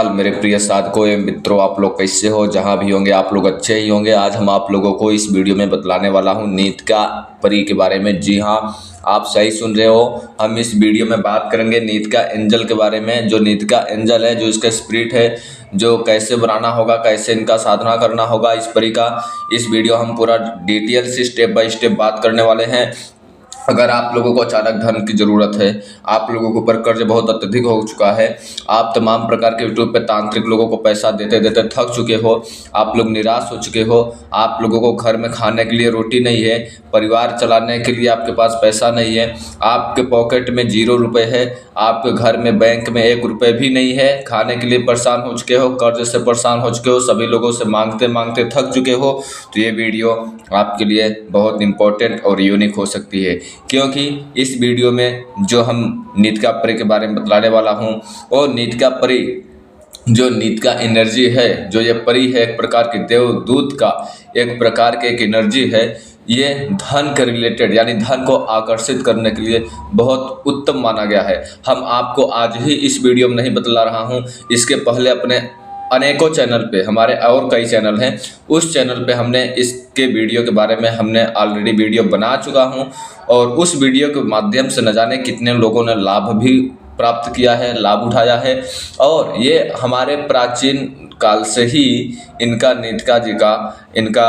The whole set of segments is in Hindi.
हाल मेरे प्रिय साधकों एवं मित्रों, आप लोग कैसे हो? जहां भी होंगे आप लोग अच्छे ही होंगे। आज हम आप लोगों को इस वीडियो में बतलाने वाला हूं नीतिका परी के बारे में। जी हां, आप सही सुन रहे हो। हम इस वीडियो में बात करेंगे नीतिका एंजल के बारे में। जो नीतिका एंजल है, जो इसका स्पिरिट है, जो कैसे बनाना होगा, कैसे इनका साधना करना होगा, इस परी का इस वीडियो हम पूरा डिटेल से स्टेप बाय स्टेप बात करने वाले हैं। अगर आप लोगों को अचानक धन की ज़रूरत है, आप लोगों के ऊपर कर्ज बहुत अत्यधिक हो चुका है, आप तमाम प्रकार के यूट्यूब पे तांत्रिक लोगों को पैसा देते देते थक चुके हो, आप लोग निराश हो चुके हो, आप लोगों को घर में खाने के लिए रोटी नहीं है, परिवार चलाने के लिए आपके पास पैसा नहीं है, आपके पॉकेट में 0 रुपये है, आपके घर में बैंक में 1 रुपये भी नहीं है, खाने के लिए परेशान हो चुके हो, कर्ज से परेशान हो चुके हो, सभी लोगों से मांगते मांगते थक चुके हो, तो ये वीडियो आपके लिए बहुत इंपॉर्टेंट और यूनिक हो सकती है। क्योंकि इस वीडियो में जो हम नीतिका परी के बारे में बतलाने वाला हूँ, और नीतिका परी जो नीतिका एनर्जी है, जो ये परी है, एक प्रकार के देवदूत का एक प्रकार के एक एनर्जी है। ये धन के रिलेटेड, यानी धन को आकर्षित करने के लिए बहुत उत्तम माना गया है। हम आपको आज ही इस वीडियो में नहीं बतला रहा हूँ, इसके पहले अपने अनेकों चैनल पे, हमारे और कई चैनल हैं, उस चैनल पे हमने इसके वीडियो के बारे में हमने ऑलरेडी वीडियो बना चुका हूं, और उस वीडियो के माध्यम से न जाने कितने लोगों ने लाभ भी प्राप्त किया है, लाभ उठाया है। और ये हमारे प्राचीन काल से ही इनका नीतिका जी का इनका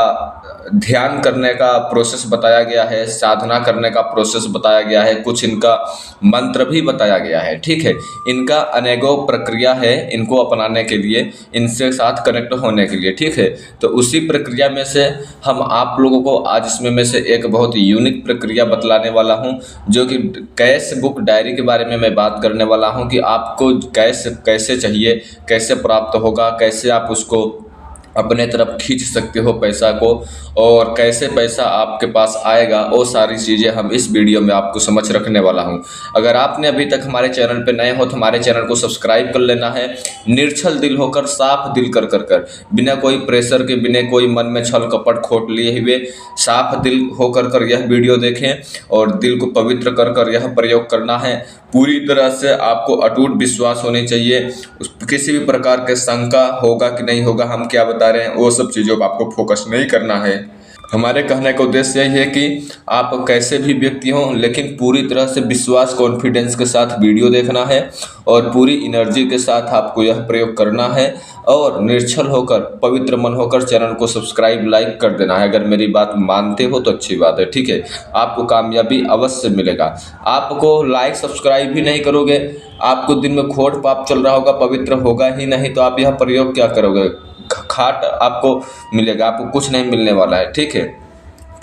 ध्यान करने का प्रोसेस बताया गया है, साधना करने का प्रोसेस बताया गया है, कुछ इनका मंत्र भी बताया गया है। ठीक है, इनका अनेकों प्रक्रिया है इनको अपनाने के लिए, इनसे साथ कनेक्ट होने के लिए। ठीक है, तो उसी प्रक्रिया में से हम आप लोगों को आज इसमें में से एक बहुत यूनिक प्रक्रिया बतलाने वाला हूं, जो कि कैश बुक डायरी के बारे में मैं बात करने वाला हूं कि आपको कैश कैसे चाहिए, कैसे प्राप्त होगा, कैसे आप उसको अपने तरफ खींच सकते हो पैसा को, और कैसे पैसा आपके पास आएगा, वो सारी चीज़ें हम इस वीडियो में आपको समझ रखने वाला हूं। अगर आपने अभी तक हमारे चैनल पे नए हो तो हमारे चैनल को सब्सक्राइब कर लेना है। निर्छल दिल होकर, साफ दिल कर बिना कोई प्रेशर के, बिना कोई मन में छल कपट खोट लिए हुए, साफ दिल होकर यह वीडियो देखें, और दिल को पवित्र कर यह प्रयोग करना है। पूरी तरह से आपको अटूट विश्वास होनी चाहिए। किसी भी प्रकार के शंका होगा कि नहीं होगा, हम क्या बता रहे हैं, वो सब चीज़ों पर आपको फोकस नहीं करना है। हमारे कहने का उद्देश्य यही है कि आप कैसे भी व्यक्ति हों, लेकिन पूरी तरह से विश्वास, कॉन्फिडेंस के साथ वीडियो देखना है, और पूरी एनर्जी के साथ आपको यह प्रयोग करना है, और निर्छल होकर, पवित्र मन होकर चैनल को सब्सक्राइब, लाइक कर देना है। अगर मेरी बात मानते हो तो अच्छी बात है। ठीक है, आपको कामयाबी अवश्य मिलेगा। आपको लाइक सब्सक्राइब भी नहीं करोगे, आपको दिन में खोट पाप चल रहा होगा, पवित्र होगा ही नहीं, तो आप यह प्रयोग क्या करोगे? खाट आपको मिलेगा, आपको कुछ नहीं मिलने वाला है। ठीक है,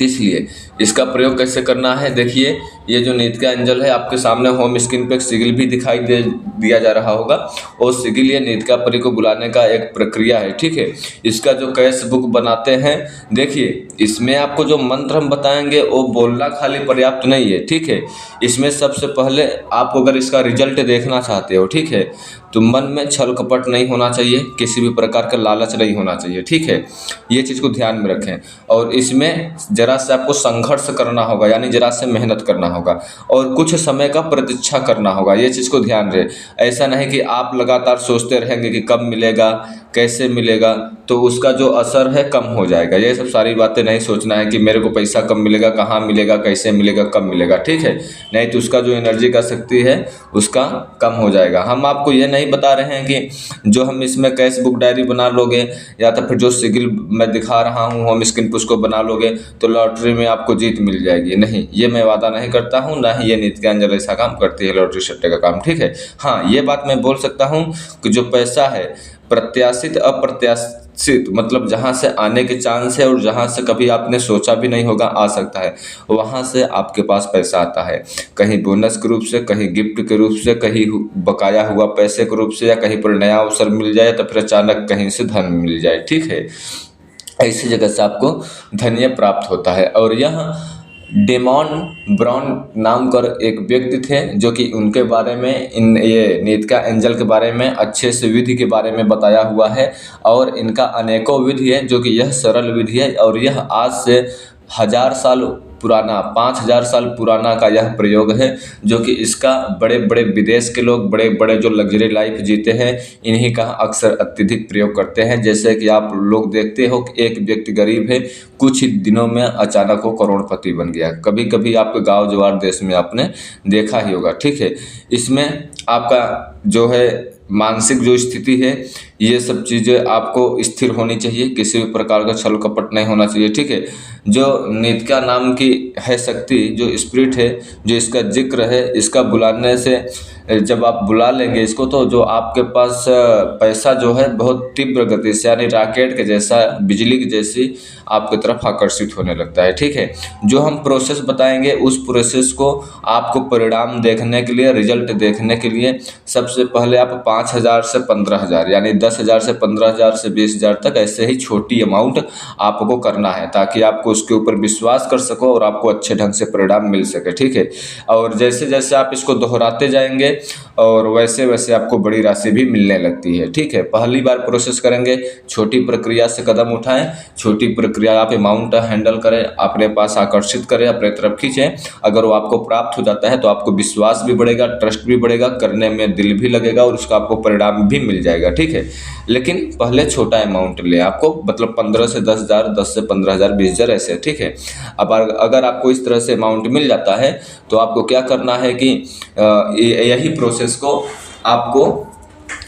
इसलिए इसका प्रयोग कैसे करना है, देखिए। ये जो नीतिका एंजल है, आपके सामने होम स्क्रीन पे एक सिगिल भी दिखाई दिया जा रहा होगा, और सिगिल ये नीतिका परी को बुलाने का एक प्रक्रिया है। ठीक है, इसका जो कैश बुक बनाते हैं, देखिए इसमें आपको जो मंत्र हम बताएंगे वो बोलना खाली पर्याप्त नहीं है। ठीक है, इसमें सबसे पहले आपको अगर इसका रिजल्ट देखना चाहते हो, ठीक है, तो मन में छल कपट नहीं होना चाहिए, किसी भी प्रकार का लालच नहीं होना चाहिए। ठीक है, ये चीज़ को ध्यान में रखें। और इसमें जरा से आपको संघर्ष करना होगा, यानी जरा से मेहनत करना होगा, और कुछ समय का प्रतीक्षा करना होगा। ये चीज़ को ध्यान रहे। ऐसा नहीं कि आप लगातार सोचते रहेंगे कि कब मिलेगा, कैसे मिलेगा, तो उसका जो असर है कम हो जाएगा। ये सब सारी बातें नहीं सोचना है कि मेरे को पैसा कब मिलेगा, कहाँ मिलेगा, कैसे मिलेगा, कब मिलेगा। ठीक है, नहीं तो उसका जो एनर्जी का शक्ति है उसका कम हो जाएगा। हम आपको ये नहीं बता रहे हैं कि जो हम इसमें कैश बुक डायरी बना लोगे, या तो फिर जो सिगिल मैं दिखा रहा हूँ होम स्क्रीन पर उसको बना लोगे तो लॉटरी में आपको जीत मिल जाएगी। नहीं, ये मैं वादा नहीं करता हूँ, ना ही ये नीतिका एंजल ऐसा काम करती है, लॉटरी सट्टे का काम। ठीक है, हाँ, ये बात मैं बोल सकता हूँ कि जो पैसा है प्रत्याशित अप्रत्याशित, मतलब जहाँ से आने के चांस है और जहाँ से कभी आपने सोचा भी नहीं होगा आ सकता है, वहाँ से आपके पास पैसा आता है। कहीं बोनस के रूप से, कहीं गिफ्ट के रूप से, कहीं बकाया हुआ पैसे के रूप से, या कहीं पर नया अवसर मिल जाए, तो फिर अचानक कहीं से धन मिल जाए। ठीक है, ऐसी जगह से आपको धन्य प्राप्त होता है। और यह डेमॉन ब्राउन नाम कर एक व्यक्ति थे, जो कि उनके बारे में ये नीतिका एंजल के बारे में अच्छे से विधि के बारे में बताया हुआ है, और इनका अनेकों विधि है, जो कि यह सरल विधि है, और यह आज से 1000 साल पुराना 5000 साल पुराना का यह प्रयोग है, जो कि इसका बड़े बड़े विदेश के लोग, बड़े बड़े जो लग्जरी लाइफ जीते हैं, इन्हीं का अक्सर अत्यधिक प्रयोग करते हैं। जैसे कि आप लोग देखते हो कि एक व्यक्ति गरीब है, कुछ ही दिनों में अचानक वो करोड़पति बन गया। कभी कभी आपके गांव जवार देश में आपने देखा ही होगा। ठीक है, इसमें आपका जो है मानसिक जो स्थिति है, ये सब चीज़ें आपको स्थिर होनी चाहिए, किसी भी प्रकार का छल कपट नहीं होना चाहिए। ठीक है, जो नित्या नाम की है शक्ति, जो स्पिरिट है, जो इसका जिक्र है, इसका बुलाने से जब आप बुला लेंगे इसको, तो जो आपके पास पैसा जो है बहुत तीव्र गति से, यानी रॉकेट के जैसा, बिजली की जैसी आपकी तरफ आकर्षित होने लगता है। ठीक है, जो हम प्रोसेस बताएंगे उस प्रोसेस को आपको परिणाम देखने के लिए, रिजल्ट देखने के लिए सबसे पहले आप 5000 से 15000 यानी 10,000 से 15,000 से 20,000 तक ऐसे ही छोटी अमाउंट आपको करना है, ताकि आपको उसके ऊपर विश्वास कर सको और आपको अच्छे ढंग से परिणाम मिल सके। ठीक है, और जैसे जैसे आप इसको दोहराते जाएंगे और वैसे वैसे आपको बड़ी राशि भी मिलने लगती है। ठीक है, पहली बार प्रोसेस करेंगे, छोटी प्रक्रिया से कदम उठाएं, छोटी प्रक्रिया आप अमाउंट हैंडल करें, अपने पास आकर्षित करें, अपने तरफ खींचें। अगर वो आपको प्राप्त हो जाता है तो आपको विश्वास भी बढ़ेगा, ट्रस्ट भी बढ़ेगा, करने में दिल भी लगेगा और उसका आपको परिणाम भी मिल जाएगा। ठीक है, लेकिन पहले छोटा अमाउंट ले, आपको मतलब 15 से 10,000, 10 से 15,000, 20,000 ऐसे। ठीक है, अब अगर आपको इस तरह से अमाउंट मिल जाता है तो आपको क्या करना है कि यही प्रोसेस को आपको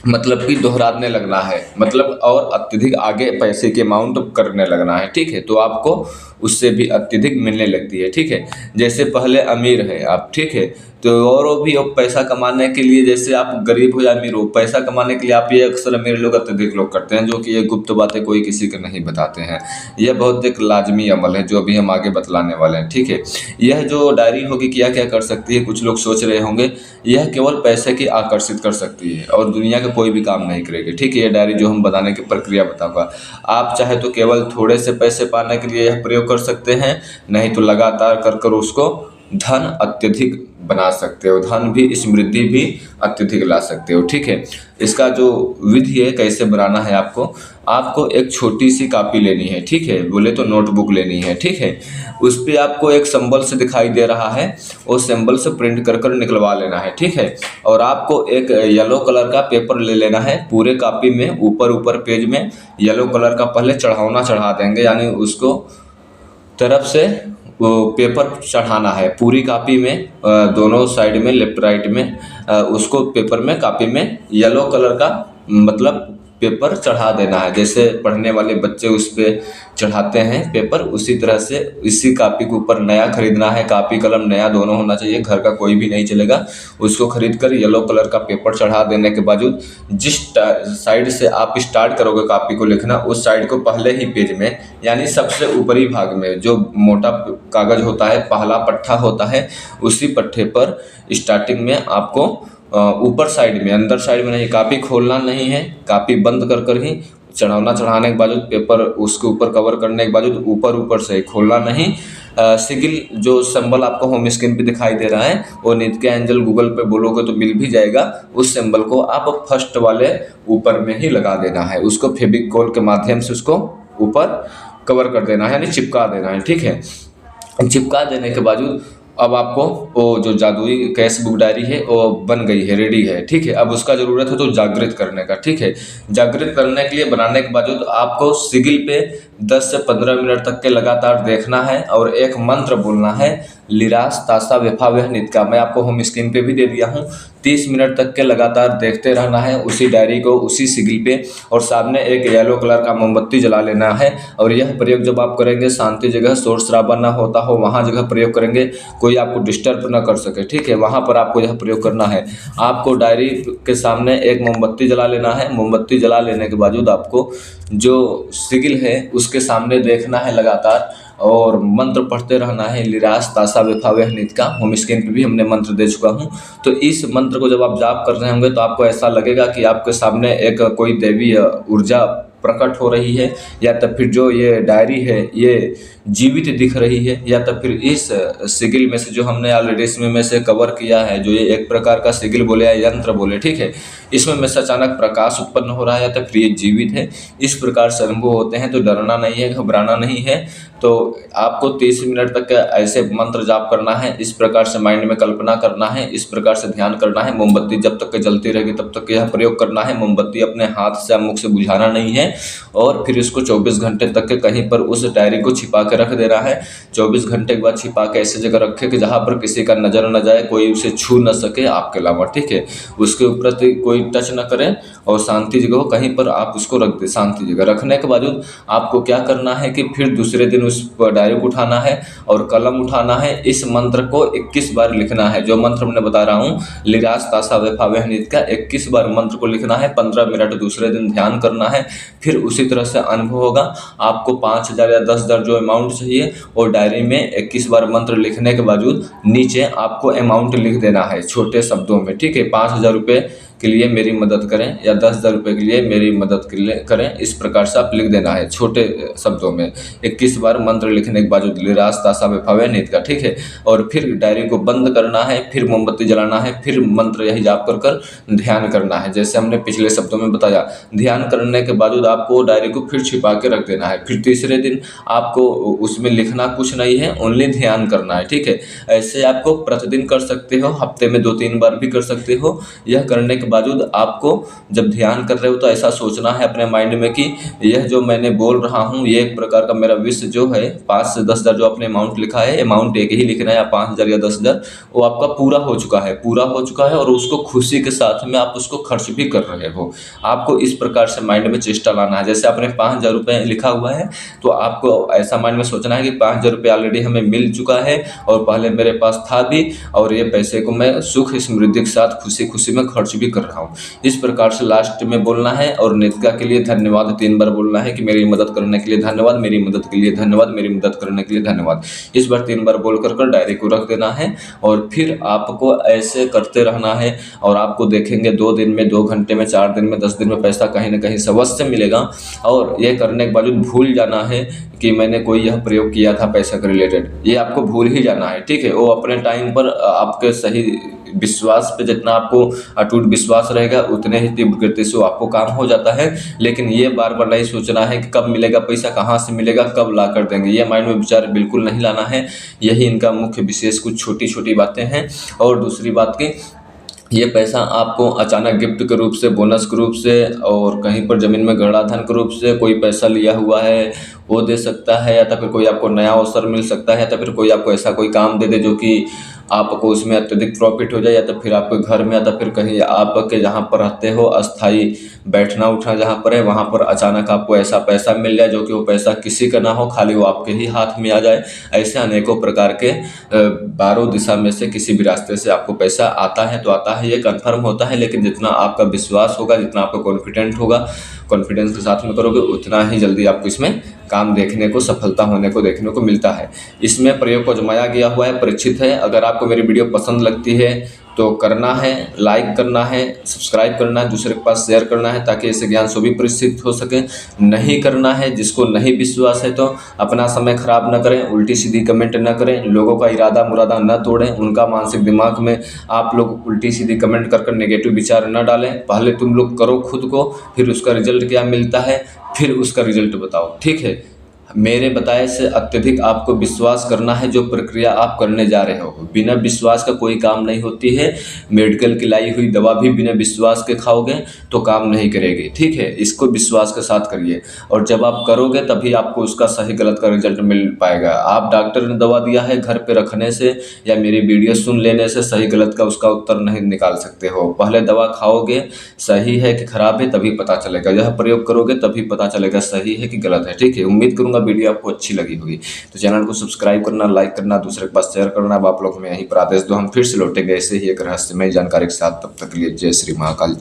मतलब कि दोहराने लगना है, मतलब और अत्यधिक आगे पैसे के अमाउंट करने लगना है। ठीक है, तो आपको उससे भी अत्यधिक मिलने लगती है। ठीक है, जैसे पहले अमीर है आप, ठीक है, तो और वो भी अब पैसा कमाने के लिए, जैसे आप गरीब हो या अमीर हो, पैसा कमाने के लिए आप ये अक्सर अमीर लोग अत्यधिक लोग करते हैं, जो कि ये गुप्त बातें कोई किसी को नहीं बताते हैं। यह बहुत एक लाजमी अमल है जो अभी हम आगे बतलाने वाले हैं। ठीक है, यह जो डायरी होगी क्या क्या कर सकती है, कुछ लोग सोच रहे होंगे, यह केवल पैसे की आकर्षित कर सकती है और दुनिया का कोई भी काम नहीं करेगी। ठीक है, यह डायरी जो हम बताने की प्रक्रिया बताऊंगा, आप चाहे तो केवल थोड़े से पैसे पाने के लिए यह प्रयोग कर सकते हैं, नहीं तो लगातार कर कर उसको धन अत्यधिक बना सकते हो, धन भी, समृद्धि भी अत्यधिक ला सकते हो। ठीक है, इसका जो विधि है कैसे बनाना है, आपको एक छोटी सी कॉपी लेनी है। ठीक है, बोले तो नोटबुक लेनी है। ठीक है, उस पर आपको एक सिंबल से दिखाई दे रहा है, वो सिंबल से प्रिंट कर कर निकलवा लेना है। ठीक है, और आपको एक येलो कलर का पेपर ले लेना है, पूरे कॉपी में ऊपर पेज में येलो कलर का पहले चढ़ावना चढ़ा देंगे, यानी उसको तरफ से वो पेपर चढ़ाना है पूरी कॉपी में, दोनों साइड में, लेफ्ट राइट में, उसको पेपर में, कॉपी में येलो कलर का मतलब पेपर चढ़ा देना है। जैसे पढ़ने वाले बच्चे उस पर चढ़ाते हैं पेपर, उसी तरह से इसी कॉपी के ऊपर नया खरीदना है, कॉपी कलम नया दोनों होना चाहिए, घर का कोई भी नहीं चलेगा। उसको खरीद कर येलो कलर का पेपर चढ़ा देने के बावजूद जिस साइड से आप स्टार्ट करोगे कॉपी को लिखना, उस साइड को पहले ही पेज में, यानी सबसे ऊपरी भाग में जो मोटा कागज होता है, पहला पट्टा होता है, उसी पट्टे पर स्टार्टिंग में आपको ऊपर साइड में, अंदर साइड में नहीं, कॉपी खोलना नहीं है, कॉपी बंद कर कर ही चढ़ाना, चढ़ाने के बाद पेपर उसके ऊपर कवर करने के बाद ऊपर से खोलना नहीं। सिगिल जो सिंबल आपको होम स्क्रीन पे दिखाई दे रहा है, वो नित्या एंजल गूगल पे बोलोगे तो मिल भी जाएगा। उस सिंबल को आप फर्स्ट वाले ऊपर में ही लगा देना है, उसको फेविकोल के माध्यम से उसको ऊपर कवर कर देना है, यानी चिपका देना है। ठीक है, चिपका देने के बाद अब आपको वो जो जादुई कैश बुक डायरी है वो बन गई है, रेडी है। ठीक है, अब उसका ज़रूरत है तो जागृत करने का। ठीक है, जागृत करने के लिए बनाने के बाद आपको सिगिल पे 10 से 15 मिनट तक के लगातार देखना है और एक मंत्र बोलना है, लिरास तासा वेफा वह नित का, मैं आपको होम स्क्रीन पे भी दे दिया हूँ। 30 मिनट तक के लगातार देखते रहना है उसी डायरी को, उसी सिगिल पे, और सामने एक येलो कलर का मोमबत्ती जला लेना है। और यह प्रयोग जब आप करेंगे, शांति जगह, शोर शराबा ना होता हो वहाँ जगह प्रयोग करेंगे, कोई आपको डिस्टर्ब ना कर सके। ठीक है, वहाँ पर आपको यह प्रयोग करना है। आपको डायरी के सामने एक मोमबत्ती जला लेना है। मोमबत्ती जला लेने के बावजूद आपको जो सिगिल है उसके सामने देखना है लगातार, और मंत्र पढ़ते रहना है, लिरास तासा वेफा वह नित का। होम स्क्रीन पे भी हमने मंत्र दे चुका हूँ। तो इस मंत्र को जब आप जाप कर रहे होंगे तो आपको ऐसा लगेगा कि आपके सामने एक कोई दैवी ऊर्जा प्रकट हो रही है, या तो फिर जो ये डायरी है ये जीवित दिख रही है, या तो फिर इस सिगिल में से जो हमने ऑलरेडी इसमें में से कवर किया है, जो ये एक प्रकार का सिगिल बोले या यंत्र बोले, ठीक है, इसमें में से अचानक प्रकाश उत्पन्न हो रहा है, या तो फिर ये जीवित है। इस प्रकार से अनुभव होते हैं तो डरना नहीं है, घबराना नहीं है। तो आपको 30 मिनट तक ऐसे मंत्र जाप करना है, इस प्रकार से माइंड में कल्पना करना है, इस प्रकार से ध्यान करना है। मोमबत्ती जब तक जलती रहेगी तब तक यह प्रयोग करना है। मोमबत्ती अपने हाथ से मुख से बुझाना नहीं है, और फिर इसको 24 घंटे तक के कहीं पर उस डायरी को छिपा के रख देना है। 24 घंटे के बाद छिपा के ऐसी जगह रखे कि जहाँ पर किसी का नजर न जाए, कोई उसे छू न सके आपके अलावा, ठीक है। उसके ऊपर कोई टच न करे, और शांति जगह हो कहीं पर आप उसको रख दे। शांति जगह रखने के बाद आपको क्या करना है कि फिर दूसरे दिन उस डायरी को उठाना है और कलम उठाना है। इस मंत्र को 21 बार लिखना है, जो मंत्र मैं बता रहा हूँ लिरास तासा वेफा वहनीत का 21 बार मंत्र को लिखना है। 15 मिनट दूसरे दिन ध्यान करना है। फिर उसी तरह से अनुभव होगा। आपको 5,000 या 10,000 जो अमाउंट चाहिए, और डायरी में 21 बार मंत्र लिखने के बावजूद नीचे आपको अमाउंट लिख देना है छोटे शब्दों में, ठीक है। 5,000 रुपये के लिए मेरी मदद करें, या 10,000 रुपये के लिए मेरी मदद के लिए करें, इस प्रकार से आप लिख देना है छोटे शब्दों में 21 बार मंत्र लिखने के बाद लिरास तासा वेफा वहनीत का, ठीक है। और फिर डायरी को बंद करना है, फिर मोमबत्ती जलाना है, फिर मंत्र यही जाप कर कर ध्यान करना है, जैसे हमने पिछले शब्दों में बताया। ध्यान करने के बाद आपको डायरी को फिर छिपा के रख देना है। फिर तीसरे दिन आपको उसमें लिखना कुछ नहीं है, ओनली ध्यान करना है, ठीक है। ऐसे आपको प्रतिदिन कर सकते हो, हफ्ते में 2-3 बार भी कर सकते हो। यह करने के बावजूद आपको जब ध्यान कर रहे हो तो ऐसा सोचना है अपने माइंड में कि यह जो मैंने बोल रहा हूँ ये एक प्रकार का मेरा विश जो है 5 से 10,000 जो आपने अमाउंट लिखा है, अमाउंट एक ही लिखना है, या 5,000 या 10,000, वो आपका पूरा हो चुका है, और उसको खुशी के साथ में आप उसको खर्च भी कर रहे हो। आपको इस प्रकार से माइंड में चेष्टा लाना है। जैसे आपने 5,000 रुपये लिखा हुआ है, तो आपको ऐसा माइंड में सोचना है कि 5,000 रुपये ऑलरेडी हमें मिल चुका है, और पहले मेरे पास था भी, और ये पैसे को मैं सुख समृद्धि के साथ खुशी खुशी में खर्च भी कर रहा हूँ। इस प्रकार से लास्ट में बोलना है। और नित्या के लिए धन्यवाद 3 बार बोलना है कि मेरी मदद करने के लिए धन्यवाद, मेरी मदद के लिए धन्यवाद, मेरी मदद करने के लिए धन्यवाद। इस बार 3 बार बोल कर डायरी को रख देना है, और फिर आपको ऐसे करते रहना है। और आपको देखेंगे 2 दिन में, 2 घंटे में, 4 दिन में, 10 दिन में पैसा कहीं ना कहीं अवश्य मिलेगा। और ये करने के बाद भूल जाना है कि मैंने कोई यह प्रयोग किया था पैसा के रिलेटेड, ये आपको भूल ही जाना है, ठीक है। वो अपने टाइम पर आपके सही विश्वास पे, जितना आपको अटूट विश्वास रहेगा उतने ही तीव्र गति से आपको काम हो जाता है। लेकिन ये बार बार नहीं सोचना है कि कब मिलेगा पैसा, कहाँ से मिलेगा, कब ला कर देंगे, ये माइंड में विचार बिल्कुल नहीं लाना है। यही इनका मुख्य विशेष कुछ छोटी छोटी बातें हैं। और दूसरी बात की, ये पैसा आपको अचानक गिफ्ट के रूप से, बोनस के रूप से, और कहीं पर ज़मीन में गड़ा धन के रूप से कोई पैसा लिया हुआ है वो दे सकता है, या तो फिर कोई आपको नया अवसर मिल सकता है, या तो फिर कोई आपको ऐसा कोई काम दे दे जो कि आपको उसमें अत्यधिक प्रॉफिट हो जाए, या तो फिर आपके घर में, या तो फिर कहीं आपके जहाँ पर रहते हो अस्थाई बैठना उठना जहाँ पर है वहाँ पर अचानक आपको ऐसा पैसा मिल जाए जो कि वो पैसा किसी का ना हो, खाली वो आपके ही हाथ में आ जाए। ऐसे अनेकों प्रकार के 12 दिशा में से किसी भी रास्ते से आपको पैसा आता है तो आता है, ये कन्फर्म होता है। लेकिन जितना आपका विश्वास होगा, जितना आपका कॉन्फिडेंट होगा, कॉन्फिडेंस के साथ में करोगे, उतना ही जल्दी आपको इसमें काम देखने को, सफलता होने को देखने को मिलता है। इसमें प्रयोग को आजमाया गया हुआ है, परीक्षित है। अगर आपको मेरी वीडियो पसंद लगती है तो करना है, लाइक करना है, सब्सक्राइब करना है, दूसरे के पास शेयर करना है, ताकि ऐसे ज्ञान सभी परिचित हो सके। नहीं करना है, जिसको नहीं विश्वास है तो अपना समय खराब न करें, उल्टी सीधी कमेंट न करें, लोगों का इरादा मुरादा न तोड़ें, उनका मानसिक दिमाग में आप लोग उल्टी सीधी कमेंट कर नेगेटिव विचार न डालें। पहले तुम लोग करो खुद को, फिर उसका रिजल्ट क्या मिलता है, फिर उसका रिजल्ट बताओ, ठीक है। मेरे बताए से अत्यधिक आपको विश्वास करना है। जो प्रक्रिया आप करने जा रहे हो, बिना विश्वास का कोई काम नहीं होती है। मेडिकल की लाई हुई दवा भी बिना विश्वास के खाओगे तो काम नहीं करेगी, ठीक है। इसको विश्वास के साथ करिए, और जब आप करोगे तभी आपको उसका सही गलत का रिजल्ट मिल पाएगा। आप डॉक्टर ने दवा दिया है, घर पे रखने से या मेरी वीडियो सुन लेने से सही गलत का उसका उत्तर नहीं निकाल सकते हो। पहले दवा खाओगे, सही है कि खराब है तभी पता चलेगा। यह प्रयोग करोगे तभी पता चलेगा सही है कि गलत है, ठीक है। उम्मीद करूंगा वीडियो आपको अच्छी लगी होगी, तो चैनल को सब्सक्राइब करना, लाइक करना, दूसरे के पास शेयर करना। अब आप लोग में यहीं पर आदेश दो, हम फिर से लौटेंगे ऐसे ही एक रहस्यमय जानकारी के साथ। तब तक के लिए जय श्री महाकाल।